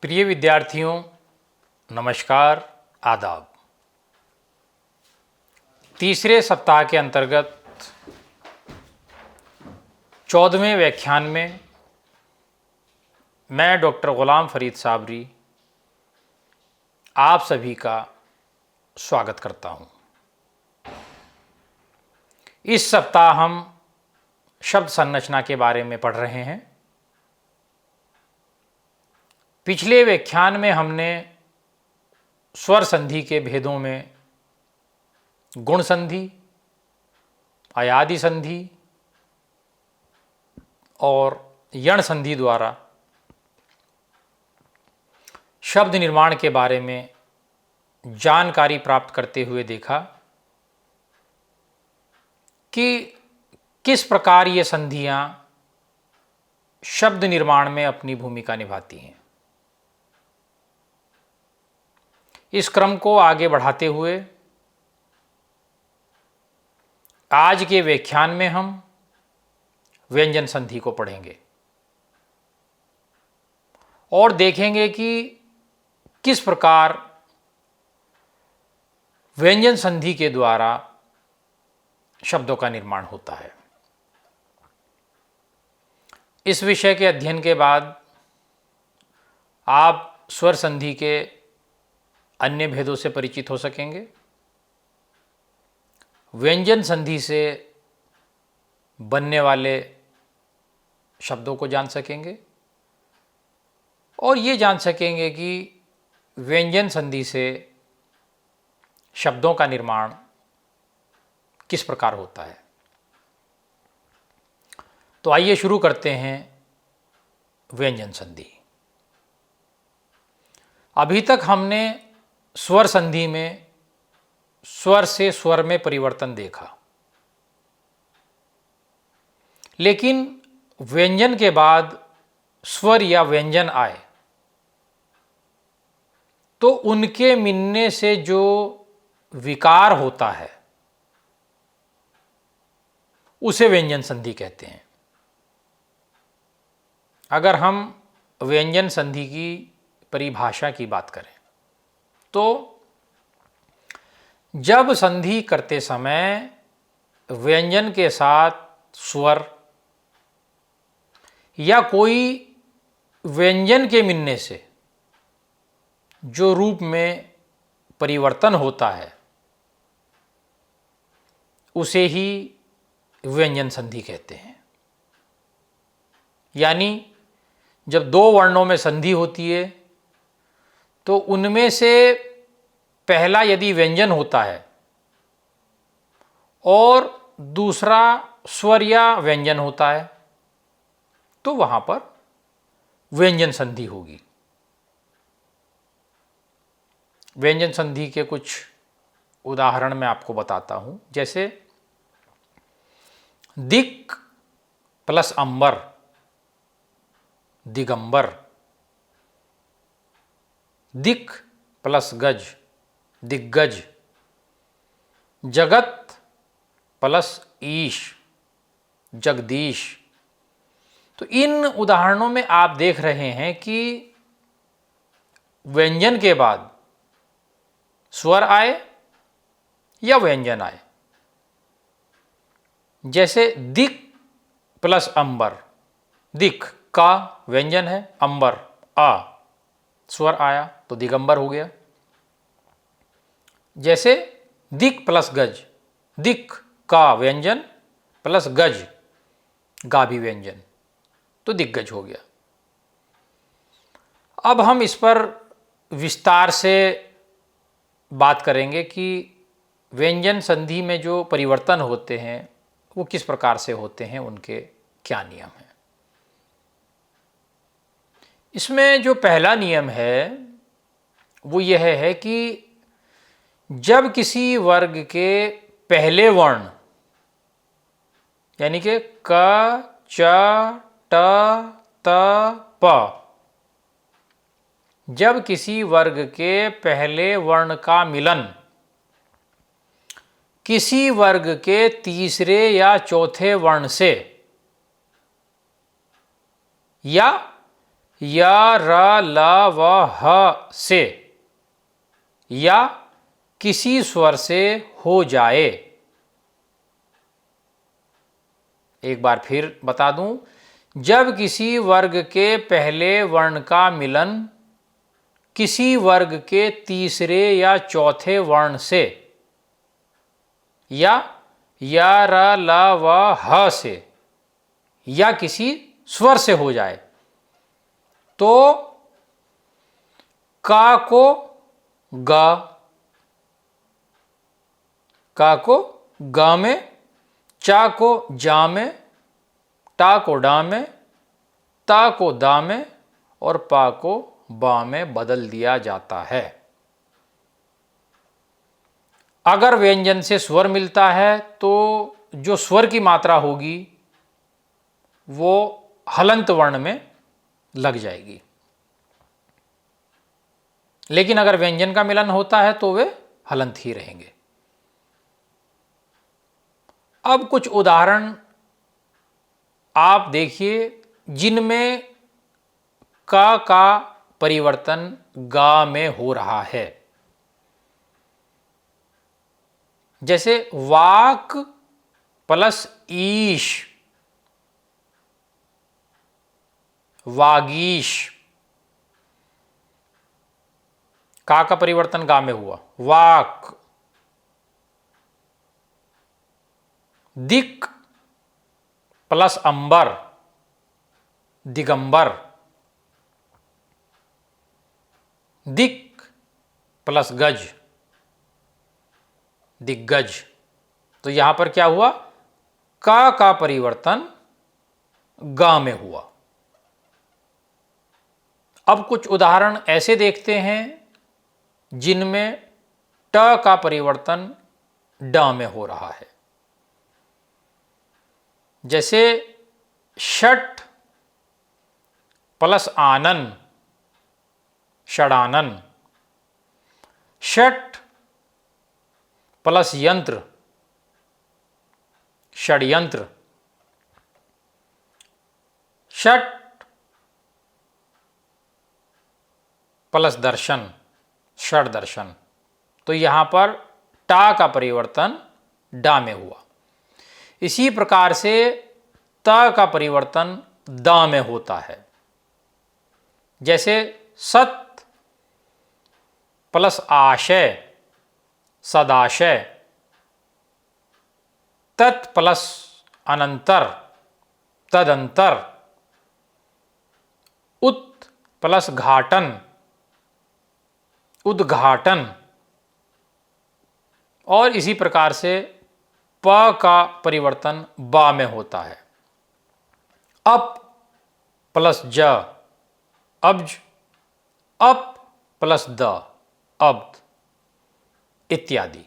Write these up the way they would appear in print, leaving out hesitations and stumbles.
प्रिय विद्यार्थियों, नमस्कार, आदाब। तीसरे सप्ताह के अंतर्गत 14वें व्याख्यान में मैं डॉक्टर ग़ुलाम फ़रीद साबरी आप सभी का स्वागत करता हूं। इस सप्ताह हम शब्द संरचना के बारे में पढ़ रहे हैं। पिछले व्याख्यान में हमने स्वर संधि के भेदों में गुण संधि, अयादि संधि और यण संधि द्वारा शब्द निर्माण के बारे में जानकारी प्राप्त करते हुए देखा कि किस प्रकार ये संधियां शब्द निर्माण में अपनी भूमिका निभाती हैं। इस क्रम को आगे बढ़ाते हुए आज के व्याख्यान में हम व्यंजन संधि को पढ़ेंगे और देखेंगे कि किस प्रकार व्यंजन संधि के द्वारा शब्दों का निर्माण होता है। इस विषय के अध्ययन के बाद आप स्वर संधि के अन्य भेदों से परिचित हो सकेंगे, व्यंजन संधि से बनने वाले शब्दों को जान सकेंगे और ये जान सकेंगे कि व्यंजन संधि से शब्दों का निर्माण किस प्रकार होता है। तो आइए शुरू करते हैं व्यंजन संधि। अभी तक हमने स्वर संधि में स्वर से स्वर में परिवर्तन देखा, लेकिन व्यंजन के बाद स्वर या व्यंजन आए तो उनके मिलने से जो विकार होता है उसे व्यंजन संधि कहते हैं। अगर हम व्यंजन संधि की परिभाषा की बात करें तो जब संधि करते समय व्यंजन के साथ स्वर या कोई व्यंजन के मिलने से जो रूप में परिवर्तन होता है उसे ही व्यंजन संधि कहते हैं। यानी जब दो वर्णों में संधि होती है तो उनमें से पहला यदि व्यंजन होता है और दूसरा स्वर या व्यंजन होता है तो वहां पर व्यंजन संधि होगी। व्यंजन संधि के कुछ उदाहरण मैं आपको बताता हूं, जैसे दिक् प्लस अंबर, दिगंबर। दिक् प्लस गज, दिग्गज। जगत प्लस ईश, जगदीश। तो इन उदाहरणों में आप देख रहे हैं कि व्यंजन के बाद स्वर आए या व्यंजन आए। जैसे दिक् प्लस अंबर, दिक् का व्यंजन है, अंबर आ स्वर आया तो दिगंबर हो गया। जैसे दिक् प्लस गज, दिक् का व्यंजन प्लस गज गाभी व्यंजन तो दिग्गज हो गया। अब हम इस पर विस्तार से बात करेंगे कि व्यंजन संधि में जो परिवर्तन होते हैं वो किस प्रकार से होते हैं, उनके क्या नियम हैं। इसमें जो पहला नियम है वो यह है कि जब किसी वर्ग के पहले वर्ण यानी कि क, च, ट, त, प, जब किसी वर्ग के पहले वर्ण का मिलन किसी वर्ग के तीसरे या चौथे वर्ण से या या र ल व ह से या किसी स्वर से हो जाए। एक बार फिर बता दूं, जब किसी वर्ग के पहले वर्ण का मिलन किसी वर्ग के तीसरे या चौथे वर्ण से या र ल व ह से या किसी स्वर से हो जाए तो का को ग में, चा को जा में, टा को डा में, ता को दा में और पा को बा में बदल दिया जाता है। अगर व्यंजन से स्वर मिलता है तो जो स्वर की मात्रा होगी वो हलंत वर्ण में लग जाएगी, लेकिन अगर व्यंजन का मिलन होता है तो वे हलंत ही रहेंगे। अब कुछ उदाहरण आप देखिए जिनमें का परिवर्तन गा में हो रहा है। जैसे वाक प्लस ईश, वागीश, का परिवर्तन गा में हुआ। वाक, दिक प्लस अंबर, दिगंबर, दिक प्लस गज, दिग्गज। तो यहां पर क्या हुआ, का परिवर्तन गा में हुआ। अब कुछ उदाहरण ऐसे देखते हैं जिनमें ट का परिवर्तन ड में हो रहा है। जैसे षट प्लस आनन, षडानन, षट प्लस यंत्र, षड्यंत्र, षट प्लस दर्शन, षड दर्शन। तो यहां पर टा का परिवर्तन डा में हुआ। इसी प्रकार से त का परिवर्तन द में होता है। जैसे सत प्लस आशय, सदाशय, तत् प्लस अनंतर, तदंतर, उत प्लस घाटन, उद्घाटन। और इसी प्रकार से प का परिवर्तन बा में होता है। अप प्लस ज, अब्ज, अप प्लस द, अब्द इत्यादि।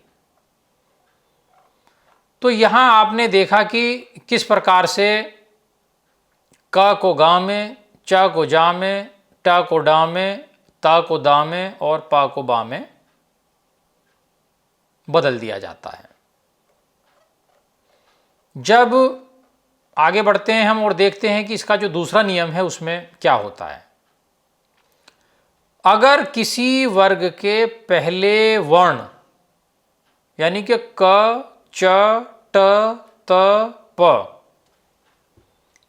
तो यहां आपने देखा कि किस प्रकार से क को गा में, च को जा में, ट को डा में, ता को दा में और पा को बा में बदल दिया जाता है। जब आगे बढ़ते हैं हम और देखते हैं कि इसका जो दूसरा नियम है उसमें क्या होता है। अगर किसी वर्ग के पहले वर्ण यानी कि क, च, ट, त, प,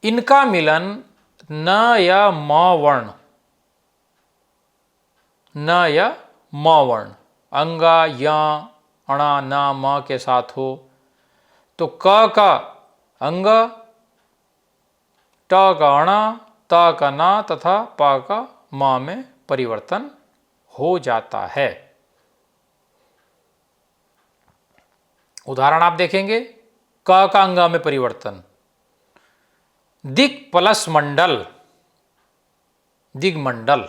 इनका मिलन न या म वर्ण, न या म वर्ण, अंगा, या, अणा, न, म के साथ हो तो क का अंग, ट का अणा, त का ना तथा प का म में परिवर्तन हो जाता है। उदाहरण आप देखेंगे, क का अंगा में परिवर्तन, दिक प्लस मंडल, दिग्मंडल,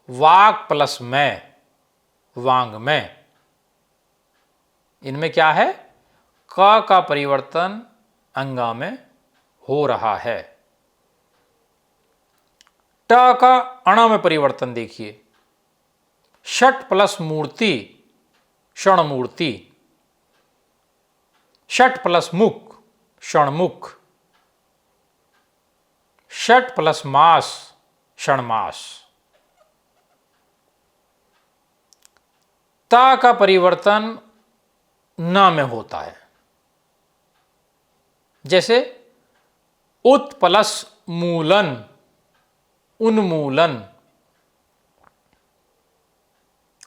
वाक प्लस में, वांग में। इनमें क्या है, क का परिवर्तन अंगा में हो रहा है। ट का अण में परिवर्तन देखिए, षट प्लस मूर्ति, षणमूर्ति, षट प्लस मुख, षणमुख, षट प्लस मास षणमास। ता का परिवर्तन न में होता है। जैसे उत प्लस मूलन उन्मूलन,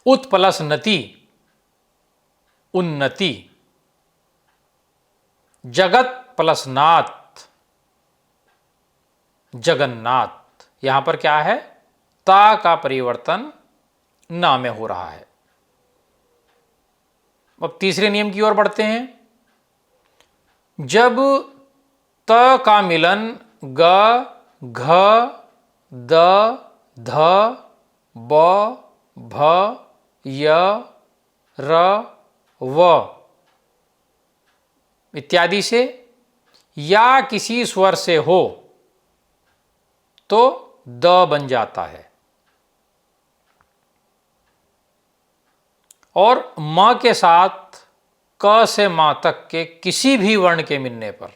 उत प्लस नति उन्नति, जगत प्लस नाथ जगन्नाथ। यहां पर क्या है? ता का परिवर्तन ना में हो रहा है। अब तीसरे नियम की ओर बढ़ते हैं। जब त का मिलन ग, घ, द, ध, ब, भ, य, र, व इत्यादि से या किसी स्वर से हो तो द बन जाता है। और म के साथ क से मां तक के किसी भी वर्ण के मिलने पर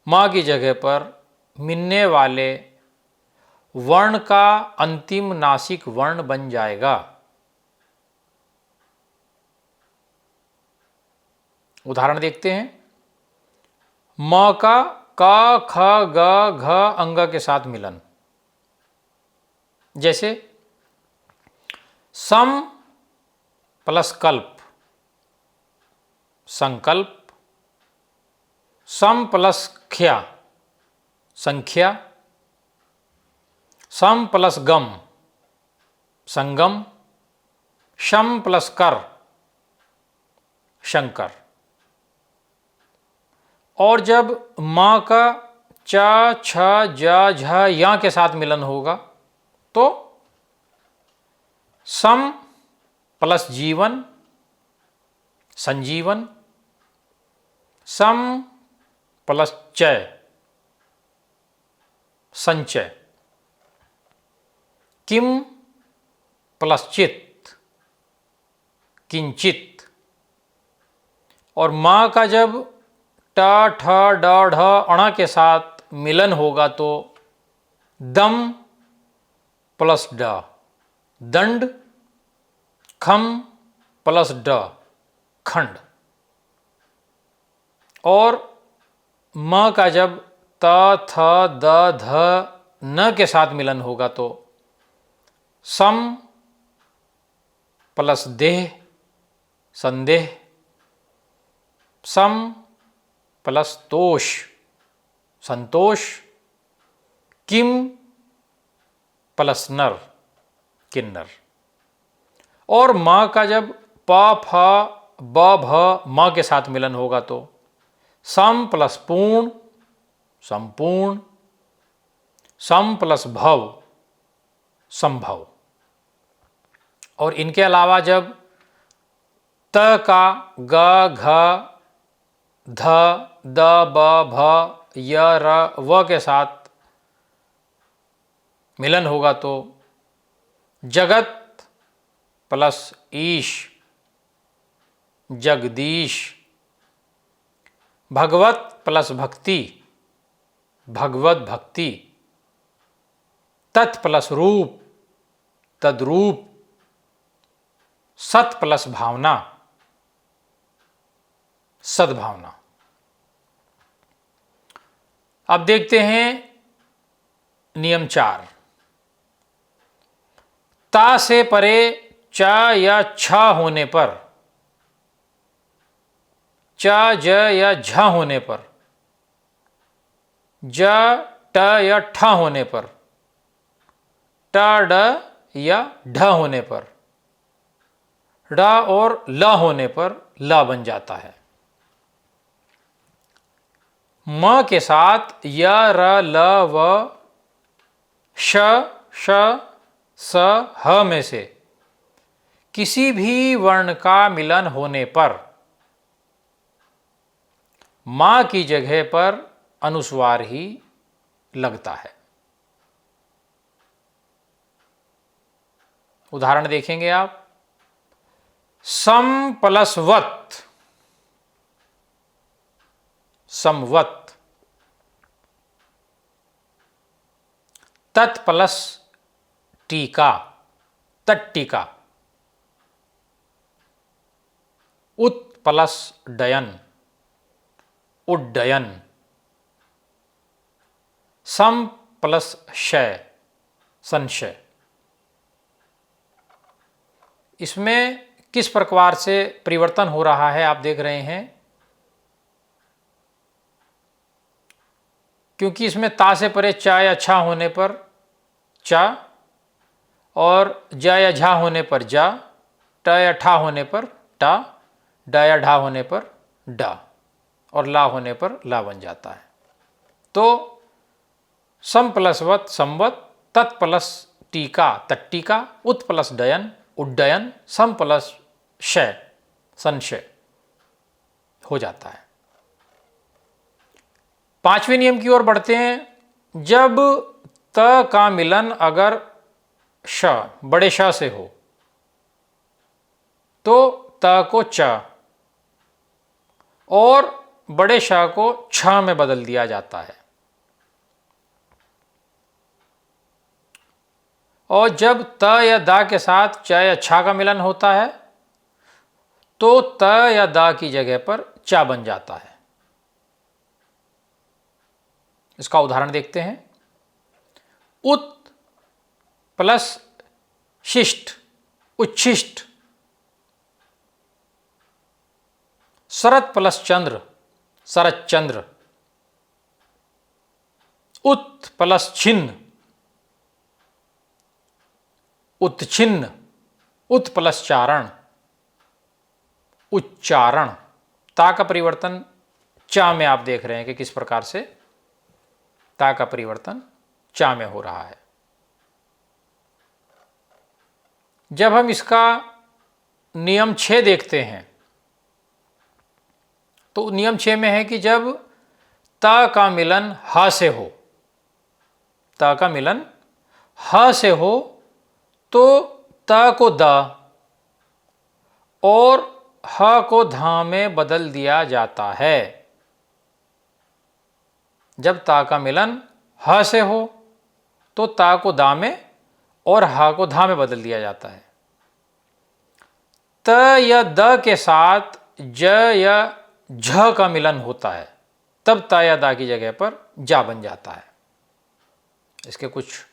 मां की जगह पर मिलने वाले वर्ण का अंतिम नासिक वर्ण बन जाएगा। उदाहरण देखते हैं। म का क, ख, ग, घ अंग के साथ मिलन। जैसे सम प्लस कल्प संकल्प, सम प्लस ख्या संख्या, सम प्लस गम संगम, शम प्लस कर शंकर। और जब मां का च, छ, ज, झ, या के साथ मिलन होगा तो सम प्लस जीवन संजीवन, सम प्लस चय संचय, किम प्लस चित किंचित। और मां का जब ट, ठ, ड, ढ, अण के साथ मिलन होगा तो दम प्लस ड दंड, खम प्लस ड खंड। और म का जब त, थ, द, ध, न के साथ मिलन होगा तो सम प्लस देह संदेह, सम प्लस तोष संतोष, किम प्लस नर किन्नर। और मां का जब प, फ, ब, भ, म के साथ मिलन होगा तो सम प्लस पूर्ण संपूर्ण, सम प्लस भव संभव। और इनके अलावा जब त का ग, घ, ध, द, ब, भ, य, र, व के साथ मिलन होगा तो जगत प्लस ईश जगदीश, भगवत प्लस भक्ति भगवत भक्ति, तत् प्लस रूप तद्रूप, सत प्लस भावना सद्भावना। अब देखते हैं नियम 4। ता से परे च या छ होने पर, च, ज या झ होने पर, ज, ट या ठ होने पर, ट, ड या ढ होने पर, ड और ल होने पर ल बन जाता है। म के साथ य, र, ल, व, श, श, स, ह में से किसी भी वर्ण का मिलन होने पर मां की जगह पर अनुस्वार ही लगता है। उदाहरण देखेंगे आप। सम प्लस वत समवत, तत् प्लस टीका, तट्टिका। उत प्लस डयन, उड्डयन। सम प्लस शय, संशय। इसमें किस प्रकार से परिवर्तन हो रहा है आप देख रहे हैं, क्योंकि इसमें ता से परे चा या छा होने पर चा, और जा या झा होने पर जा, ट या ठा होने पर टा, डा या ढा होने पर डा, और ला होने पर ला बन जाता है। तो सम प्लस वत संवत, तत् प्लस टीका तट्टिका, उत प्लस डयन उड्डयन, सम प्लस शय संशय हो जाता है। पांचवें नियम की ओर बढ़ते हैं। जब त का मिलन अगर श, बड़े श से हो तो त को च और बड़े श को छ में बदल दिया जाता है। और जब त या दा के साथ च या छा का मिलन होता है तो त या दा की जगह पर चा बन जाता है। इसका उदाहरण देखते हैं। उत प्लस शिष्ट, उच्छिष्ट। शरत प्लस चंद्र, शरत चंद्र। उत प्लस छिन्न, उत्छिन्न। उत प्लस चारण, उच्चारण। ता का परिवर्तन चा में आप देख रहे हैं कि किस प्रकार से ता का परिवर्तन चा में हो रहा है। जब हम इसका नियम 6 देखते हैं तो नियम 6 में है कि जब ता का मिलन ह से हो, ता का मिलन ह से हो तो ता को दा और ह को धा में बदल दिया जाता है। जब ता का मिलन ह से हो तो ता को दा में और ह को धा में बदल दिया जाता है। त या द के साथ ज या झ का मिलन होता है तब ता या दा की जगह पर जा बन जाता है। इसके कुछ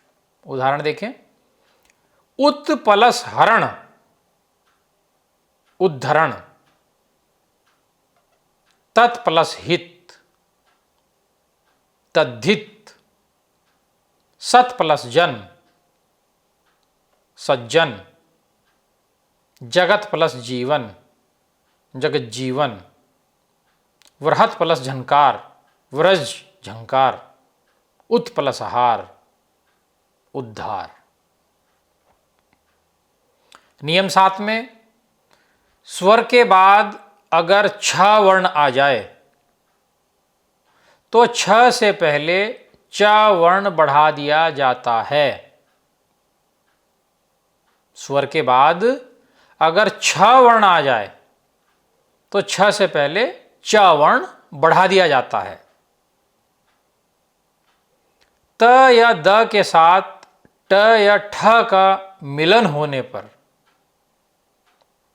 उदाहरण देखें। उत प्लस हरण, उद्धरण। तत् प्लस हित, तद्धित। सत प्लस जन, सज्जन। जगत प्लस जीवन, जगत जीवन। वृहत प्लस झंकार, व्रज झंकार। उत प्लस हार, उद्धार। नियम 7 में स्वर के बाद अगर छ वर्ण आ जाए तो छ से पहले च वर्ण बढ़ा दिया जाता है। स्वर के बाद अगर छ वर्ण आ जाए तो छ से पहले च वर्ण बढ़ा दिया जाता है। त या द के साथ ट या ठ का मिलन होने पर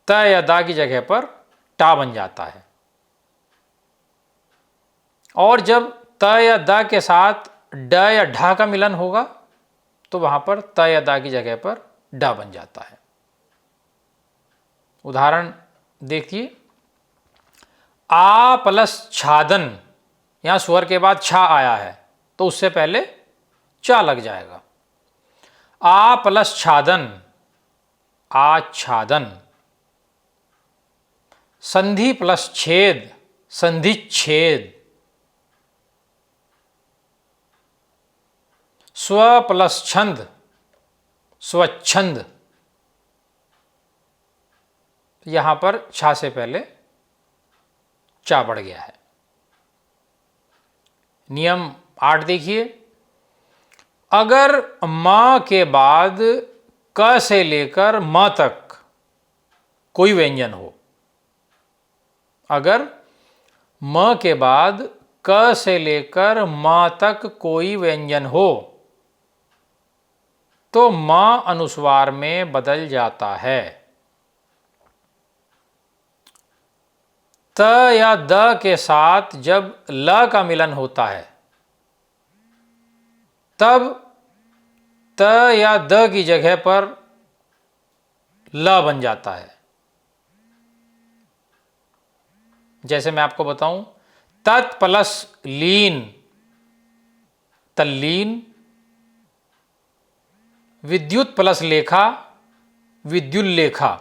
त या दा की जगह पर टा बन जाता है। और जब त या द के साथ ड या ढा का मिलन होगा तो वहां पर त या दा की जगह पर डा बन जाता है। उदाहरण देखिए। आ प्लस छादन, यहां स्वर के बाद छा आया है तो उससे पहले चा लग जाएगा। आ प्लस छादन, आच्छादन। संधि प्लस छेद, संधिच्छेद। स्व प्लस छंद, स्वच्छंद। यहां पर छा से पहले चा बढ़ गया है। नियम 8 देखिए। अगर मां के बाद क से लेकर म तक कोई व्यंजन हो, अगर म के बाद क से लेकर म तक कोई व्यंजन हो तो म अनुस्वार में बदल जाता है। त या द के साथ जब ल का मिलन होता है तब त या द की जगह पर ल बन जाता है। जैसे मैं आपको बताऊं, तत् प्लस लीन तल्लीन, विद्युत प्लस लेखा विद्युल्लेखा,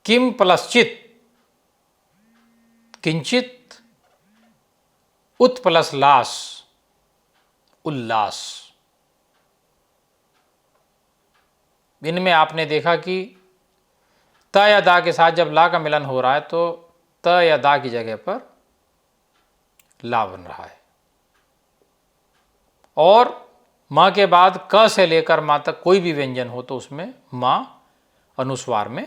किम प्लस चित किंचित, उत प्लस लास उल्लास। इनमें आपने देखा कि त या दा के साथ जब ला का मिलन हो रहा है तो त या दा की जगह पर ला बन रहा है, और मां के बाद क से लेकर मां तक कोई भी व्यंजन हो तो उसमें मां अनुस्वार में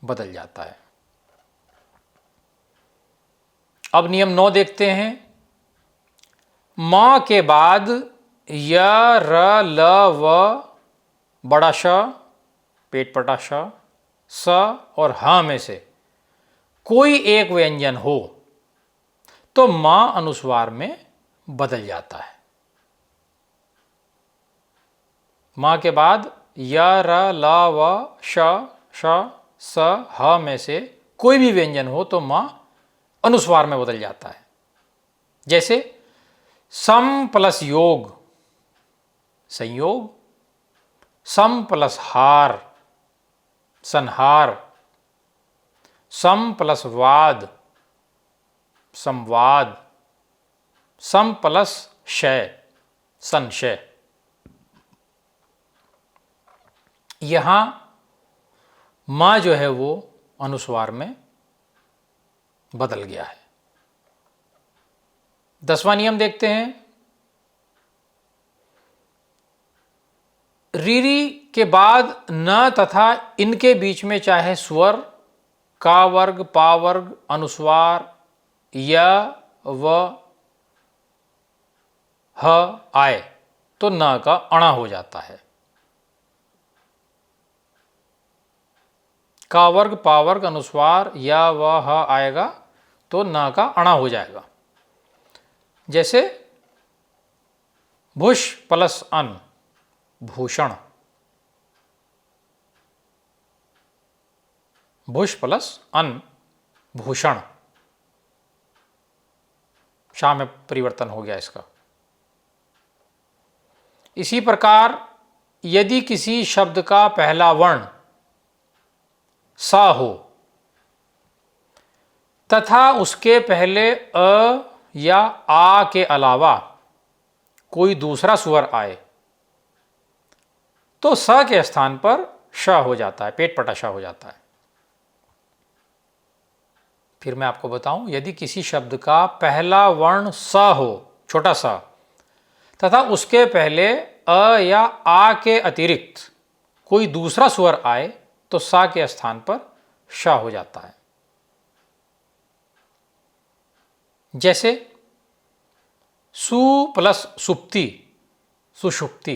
बदल जाता है। अब नियम 9 देखते हैं। मां के बाद य, र, ल, व, बड़ा श, पेट पटा श, स और ह में से कोई एक व्यंजन हो तो मां अनुस्वार में बदल जाता है। मां के बाद य, र, ल, व, श, स, ह में से कोई भी व्यंजन हो तो मां अनुस्वार में बदल जाता है। जैसे सम प्लस योग संयोग, सम प्लस हार संहार, सम प्लस वाद संवाद, सम प्लस शय संशय। यहां मां जो है वो अनुस्वार में बदल गया है। 10वां नियम देखते हैं। रीरी के बाद न तथा इनके बीच में चाहे स्वर, का वर्ग, पा वर्ग, अनुस्वार, य, व, ह आए तो न का अणा हो जाता है। का वर्ग, पा वर्ग, अनुस्वार, या, व, ह आएगा तो न का अणा हो जाएगा। जैसे भुष प्लस अन भूषण, भुष प्लस अन भूषण, शा में परिवर्तन हो गया इसका। इसी प्रकार यदि किसी शब्द का पहला वर्ण सा हो तथा उसके पहले अ या आ के अलावा कोई दूसरा स्वर आए तो स के स्थान पर श हो जाता है, पेट पटा श हो जाता है। फिर मैं आपको बताऊं, यदि किसी शब्द का पहला वर्ण स हो, छोटा सा, तथा उसके पहले अ या आ के अतिरिक्त कोई दूसरा स्वर आए तो सा के स्थान पर श हो जाता है। जैसे सु प्लस सुप्ति सुषुप्ति,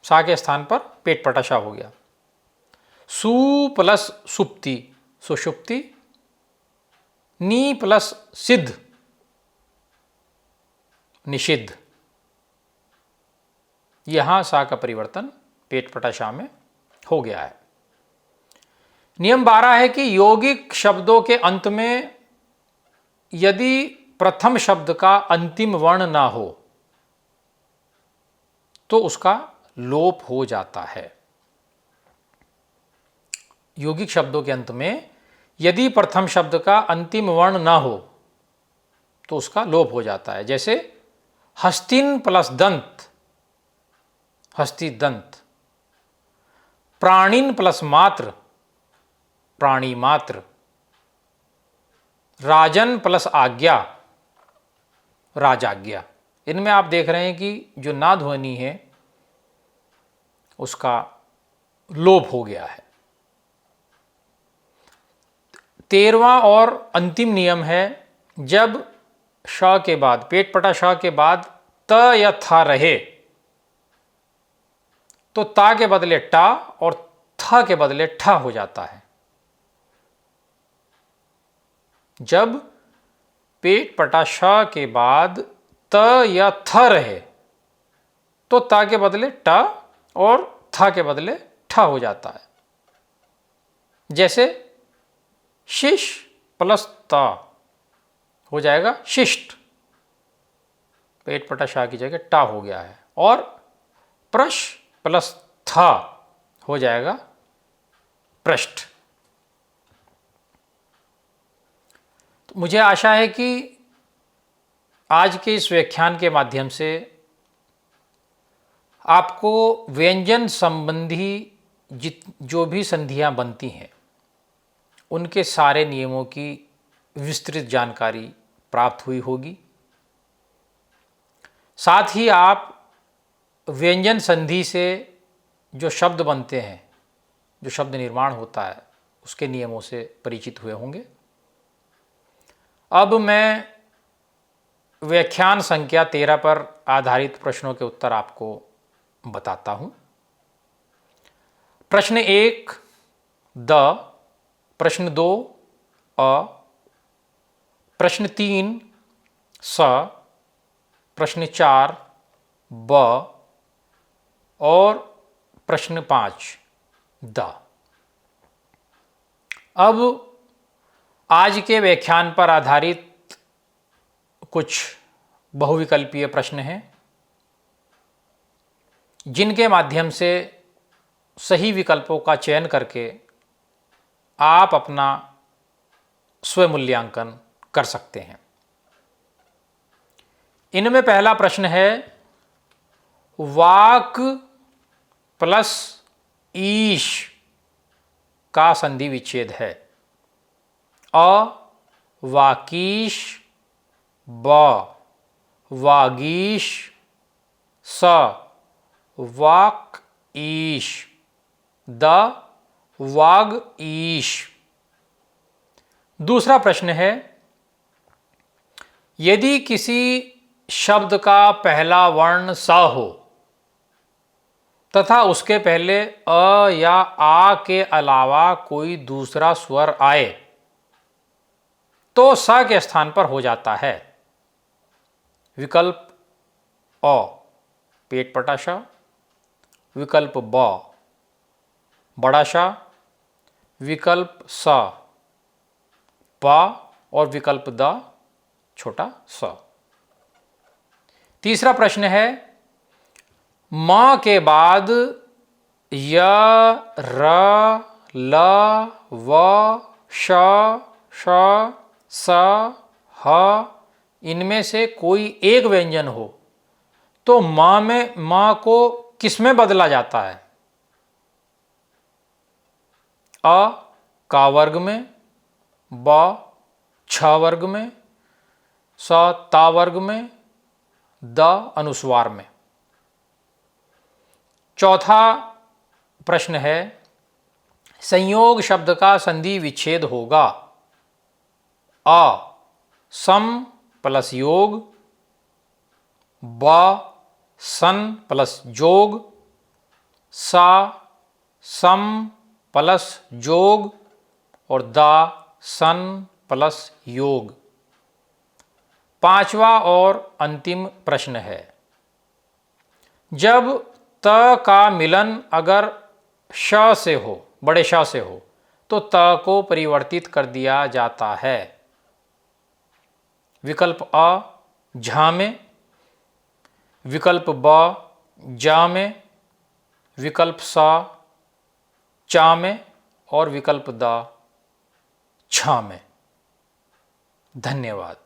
सा के स्थान पर पेट पटा श हो गया। सु प्लस सुप्ति सुषुप्ति, नी प्लस सिद्ध निषिद्ध, यहां सा का परिवर्तन पेट पटा शा में हो गया है। नियम 12 है कि यौगिक शब्दों के अंत में यदि प्रथम शब्द का अंतिम वर्ण ना हो तो उसका लोप हो जाता है। यौगिक शब्दों के अंत में यदि प्रथम शब्द का अंतिम वर्ण ना हो तो उसका लोप हो जाता है। जैसे हस्तिन प्लस दंत हस्ति दंत, प्राणिन प्लस मात्र प्राणी मात्र, राजन प्लस आज्ञा राजाज्ञा। इनमें आप देख रहे हैं कि जो ना ध्वनि है उसका लोप हो गया है। 13वां और अंतिम नियम है, जब श के बाद पेट पटा श के बाद त या था रहे तो ता के बदले टा और था के बदले ठा हो जाता है। जब पेट पटा श के बाद त या थ रहे तो ता के बदले टा और था के बदले ठा हो जाता है। जैसे शिश प्लस ता हो जाएगा शिष्ट, पेट पटा शाह की जगह टा हो गया है। और प्रश प्लस था हो जाएगा पृष्ठ। तो मुझे आशा है कि आज के इस व्याख्यान के माध्यम से आपको व्यंजन संबंधी जो भी संधियां बनती हैं उनके सारे नियमों की विस्तृत जानकारी प्राप्त हुई होगी। साथ ही आप व्यंजन संधि से जो शब्द बनते हैं, जो शब्द निर्माण होता है, उसके नियमों से परिचित हुए होंगे। अब मैं व्याख्यान संख्या 13 पर आधारित प्रश्नों के उत्तर आपको बताता हूँ। प्रश्न 1 द, प्रश्न 2 अ, प्रश्न 3 स, प्रश्न 4 ब और प्रश्न 5 द। अब आज के व्याख्यान पर आधारित कुछ बहुविकल्पीय प्रश्न हैं जिनके माध्यम से सही विकल्पों का चयन करके आप अपना स्वमूल्यांकन कर सकते हैं। इनमें पहला प्रश्न है वाक प्लस ईश का संधि विच्छेद है। अ वाकीश, ब वागीश, स वाक ईश, द वाग ईश। दूसरा प्रश्न है यदि किसी शब्द का पहला वर्ण स हो तथा उसके पहले अ या आ के अलावा कोई दूसरा स्वर आए तो स के स्थान पर हो जाता है। विकल्प अ पेट पटा श, विकल्प ब बड़ा श, विकल्प स प और विकल्प द छोटा स। तीसरा प्रश्न है म के बाद य, र, ल, व, श, श, स, ह इनमें से कोई एक व्यंजन हो तो म को किस में बदला जाता है? अ का वर्ग में, ब छ वर्ग में, स ता वर्ग में, द अनुस्वार में। चौथा प्रश्न है संयोग शब्द का संधि विच्छेद होगा। अ सम प्लस योग, ब सन प्लस जोग, सा सम प्लस जोग और द सन प्लस योग। पांचवा और अंतिम प्रश्न है जब त का मिलन अगर श से हो, बड़े श से हो तो त को परिवर्तित कर दिया जाता है। विकल्प अ झ में, विकल्प ब ज में, विकल्प स च में और विकल्प द छ में। धन्यवाद।